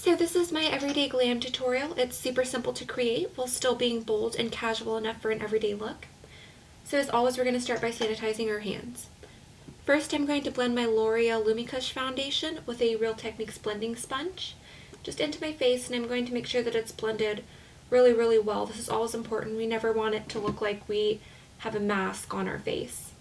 So this is my everyday glam tutorial. It's super simple to create while still being bold and casual enough for an everyday look. So as always, we're going to start by sanitizing our hands. First, I'm going to blend my L'Oreal Lumikush foundation with a Real Techniques blending sponge just into my face, and I'm going to make sure that it's blended really well. This is always important. We never want it to look like we have a mask on our face.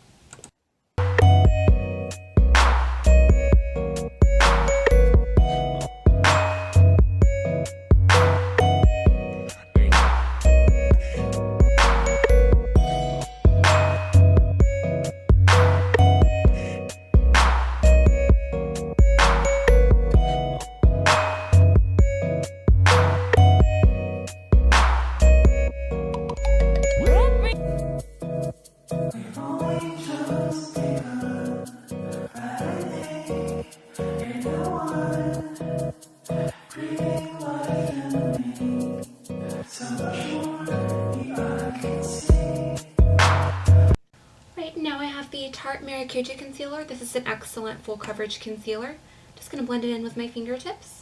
Right now I have the Tarte Maracuja concealer. This is an excellent full coverage concealer. Just going to blend it in with my fingertips.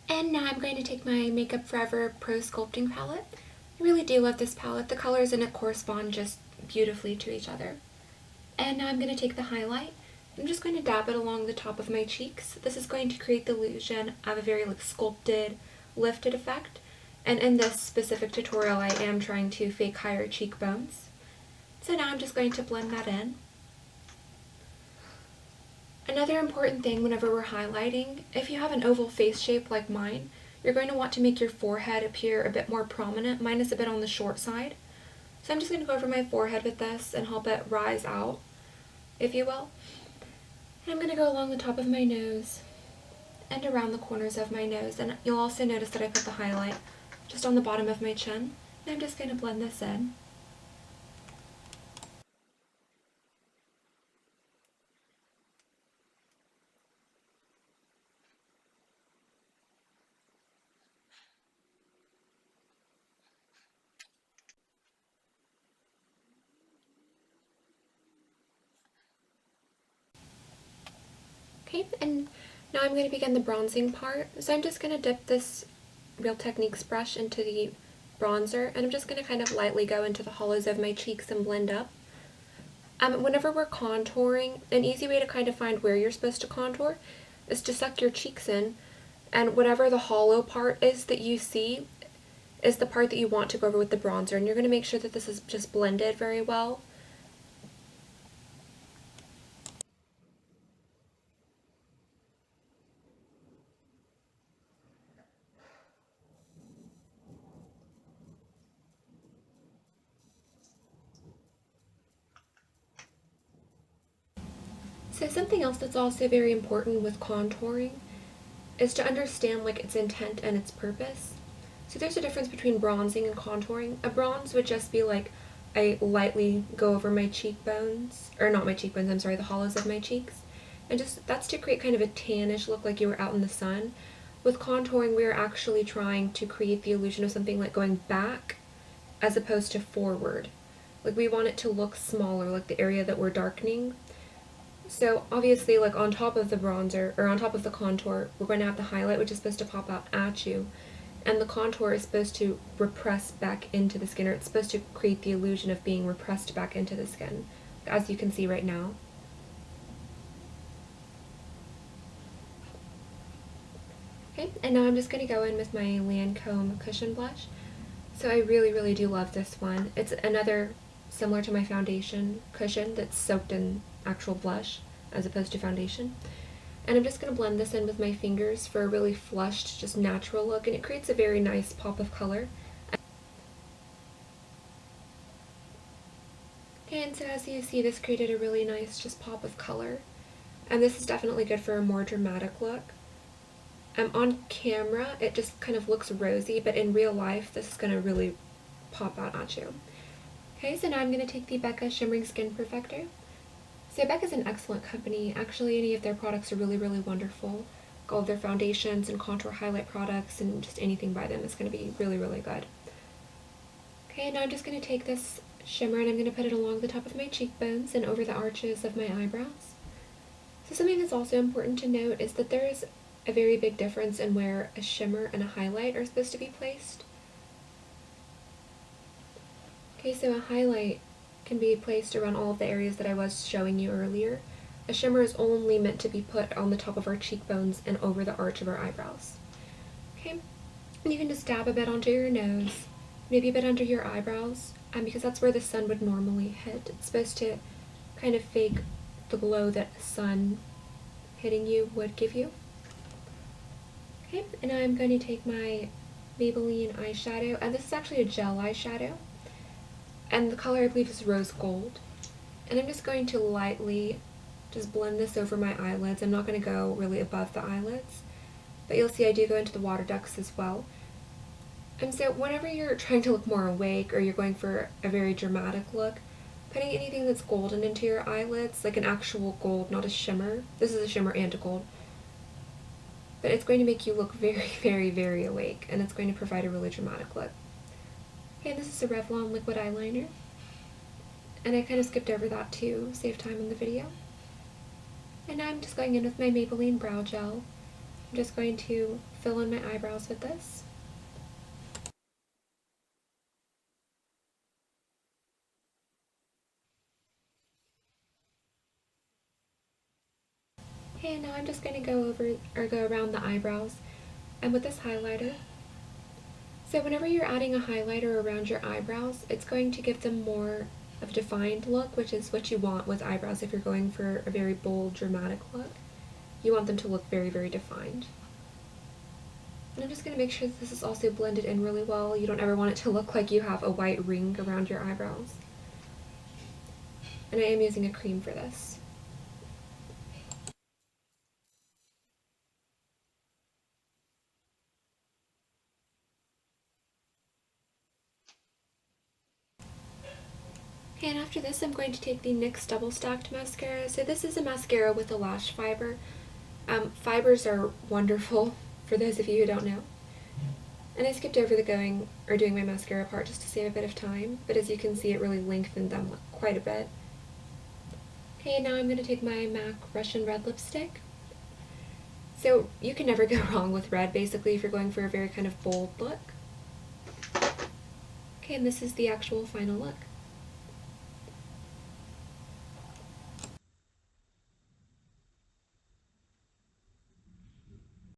And now I'm going to take my Makeup Forever Pro Sculpting palette. I really do love this palette. The colors in it correspond just beautifully to each other. And now I'm going to take the highlight. I'm just going to dab it along the top of my cheeks. This is going to create the illusion of a very sculpted, lifted effect. And in this specific tutorial, I am trying to fake higher cheekbones. So now I'm just going to blend that in. Another important thing whenever we're highlighting, if you have an oval face shape like mine, you're going to want to make your forehead appear a bit more prominent. Mine is a bit on the short side. So I'm just going to go over my forehead with this and help it rise out, if you will. And I'm going to go along the top of my nose and around the corners of my nose. And you'll also notice that I put the highlight just on the bottom of my chin. And I'm just going to blend this in. Okay, and now I'm going to begin the bronzing part. So I'm just going to dip this Real Techniques brush into the bronzer, and I'm just going to kind of lightly go into the hollows of my cheeks and blend up. Whenever we're contouring, an easy way to kind of find where you're supposed to contour is to suck your cheeks in, and whatever the hollow part is that you see is the part that you want to go over with the bronzer, and you're going to make sure that this is just blended very well. So something else that's also very important with contouring is to understand its intent and its purpose. So there's a difference between bronzing and contouring. A bronze would just be I lightly go over my cheekbones, or not my cheekbones, I'm sorry, the hollows of my cheeks. And that's to create kind of a tannish look like you were out in the sun. With contouring, we're actually trying to create the illusion of something going back as opposed to forward. We want it to look smaller, like the area that we're darkening. So obviously on top of the bronzer, or on top of the contour, we're going to have the highlight, which is supposed to pop out at you. And the contour is supposed to repress back into the skin, or it's supposed to create the illusion of being repressed back into the skin, as you can see right now. Okay, and now I'm just going to go in with my Lancome Cushion Blush. So I really do love this one. It's another similar to my foundation cushion that's soaked in actual blush as opposed to foundation. And I'm just going to blend this in with my fingers for a really flushed, just natural look, and it creates a very nice pop of color. Okay, and so as you see, this created a really nice just pop of color. And this is definitely good for a more dramatic look. On camera, it just kind of looks rosy, but in real life, this is going to really pop out at you. Okay, so now I'm going to take the Becca Shimmering Skin Perfector. So Becca's an excellent company. Actually, any of their products are really, really wonderful. All of their foundations and contour highlight products and just anything by them is going to be really, really good. Okay, now I'm just going to take this shimmer and I'm going to put it along the top of my cheekbones and over the arches of my eyebrows. So something that's also important to note is that there is a very big difference in where a shimmer and a highlight are supposed to be placed. Okay, so a highlight can be placed around all of the areas that I was showing you earlier. A shimmer is only meant to be put on the top of our cheekbones and over the arch of our eyebrows. Okay, and you can just dab a bit onto your nose, maybe a bit under your eyebrows, because that's where the sun would normally hit. It's supposed to kind of fake the glow that sun hitting you would give you. Okay, and now I'm going to take my Maybelline eyeshadow, and this is actually a gel eyeshadow, and the color I believe is rose gold. And I'm just going to lightly just blend this over my eyelids. I'm not going to go really above the eyelids, but you'll see I do go into the water ducts as well. And so whenever you're trying to look more awake or you're going for a very dramatic look, putting anything that's golden into your eyelids, like an actual gold, not a shimmer. This is a shimmer and a gold. But it's going to make you look very, very, very awake, and it's going to provide a really dramatic look. Okay, this is a Revlon liquid eyeliner. And I kind of skipped over that to save time in the video. And now I'm just going in with my Maybelline Brow Gel. I'm just going to fill in my eyebrows with this. Okay, and now I'm just going to go around the eyebrows and with this highlighter. So whenever you're adding a highlighter around your eyebrows, it's going to give them more of a defined look, which is what you want with eyebrows if you're going for a very bold, dramatic look. You want them to look very, very defined. And I'm just going to make sure that this is also blended in really well. You don't ever want it to look like you have a white ring around your eyebrows. And I am using a cream for this. Okay, and after this I'm going to take the NYX Double Stacked Mascara. So this is a mascara with a lash fiber. Fibers are wonderful for those of you who don't know. And I skipped over the doing my mascara part just to save a bit of time, but as you can see it really lengthened them quite a bit. Okay, now I'm going to take my MAC Russian Red lipstick. So you can never go wrong with red basically if you're going for a very kind of bold look. Okay, and this is the actual final look.